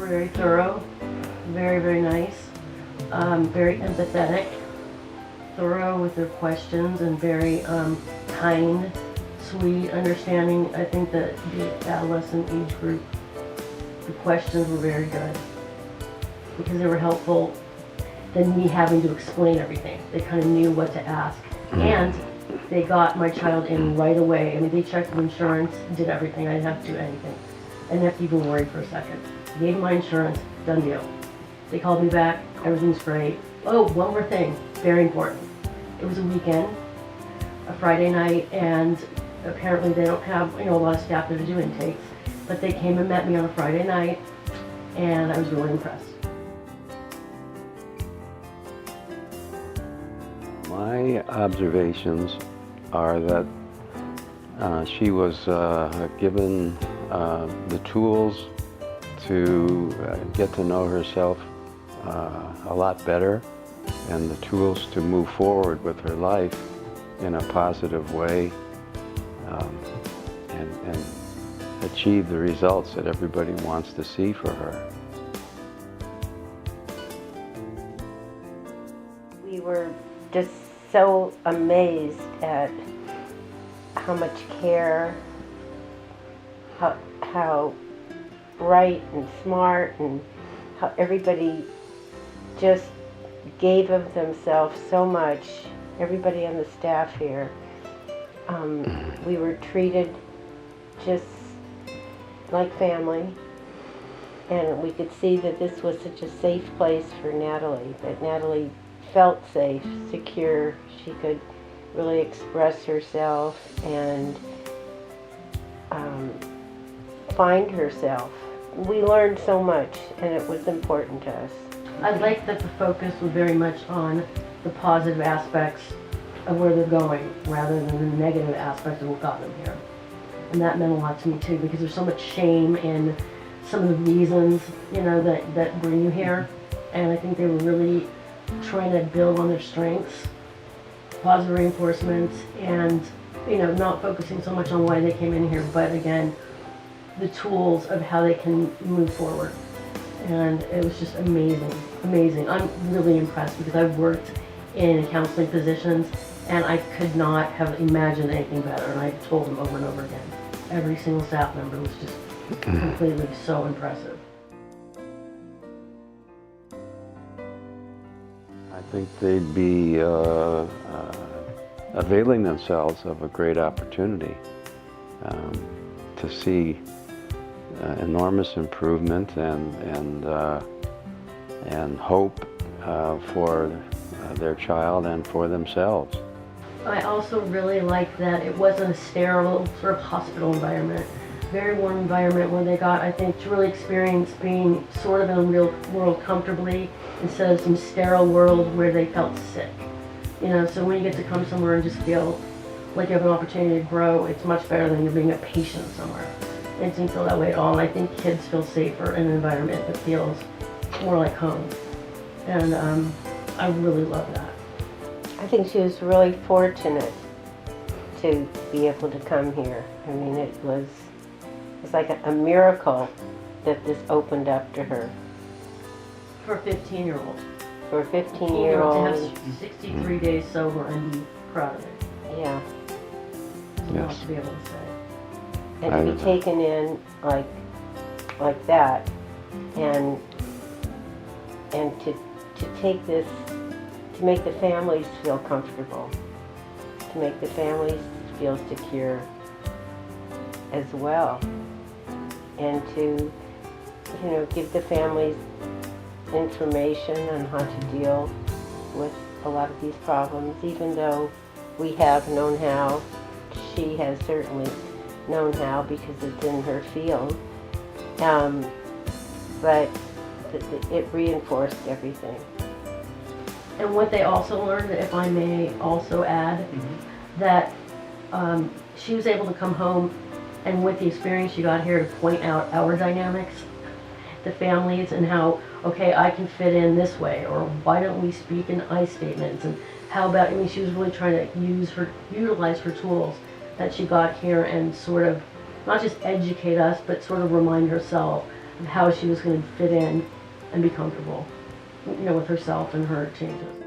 were very thorough, very, very nice, very empathetic, thorough with their questions, and very kind, sweet, understanding. I think that the adolescent age group, the questions were very good because they were helpful than me having to explain everything. They kind of knew what to ask. And they got my child in right away. I mean, they checked the insurance, did everything. I didn't have to do anything. I didn't have to even worry for a second. Gave them my insurance, done deal. They called me back, everything's great. Oh, one more thing, very important. It was a weekend, a Friday night, and apparently they don't have, a lot of staff there to do intakes, but they came and met me on a Friday night, and I was really impressed. My observations are that she was given the tools to get to know herself a lot better, and the tools to move forward with her life in a positive way, and achieve the results that everybody wants to see for her. We were just so amazed at how much care, how bright and smart, and how everybody just gave of themselves so much, everybody on the staff here. We were treated just like family, and we could see that this was such a safe place for Natalie, that Natalie felt safe, secure. She could really express herself and find herself. We learned so much, and it was important to us. I like that the focus was very much on the positive aspects of where they're going rather than the negative aspects of what got them here. And that meant a lot to me too, because there's so much shame in some of the reasons, that bring you here. And I think they were really trying to build on their strengths, positive reinforcements, and not focusing so much on why they came in here, but again, the tools of how they can move forward. And it was just amazing, amazing. I'm really impressed because I've worked in counseling positions and I could not have imagined anything better. And I told them over and over again. Every single staff member was just completely so impressive. I think they'd be availing themselves of a great opportunity to see enormous improvement and hope for their child and for themselves. I also really liked that it wasn't a sterile sort of hospital environment. Very warm environment where they got, I think, to really experience being sort of in a real world comfortably instead of some sterile world where they felt sick. So when you get to come somewhere and just feel like you have an opportunity to grow, it's much better than you're being a patient somewhere. It didn't feel that way at all, and I think kids feel safer in an environment that feels more like home. And I really love that. I think she was really fortunate to be able to come here. I mean, it was like a miracle that this opened up to her. For a 15-year-old. For a 15-year-old. To have 63 days sober and be proud of it. Yeah. There's a lot to be able to say. And to be taken in like that, and to take this, to make the families feel comfortable, to make the families feel secure as well, and to give the families information on how to deal with a lot of these problems. Even though we have known how, she has certainly known how because it's in her field, but it reinforced everything. And what they also learned, if I may also add, that she was able to come home and with the experience she got here to point out our dynamics, the families, and how, okay, I can fit in this way, or why don't we speak in I statements, and how about, she was really trying to utilize her tools that she got here and sort of, not just educate us, but sort of remind herself of how she was going to fit in and be comfortable, with herself and her changes.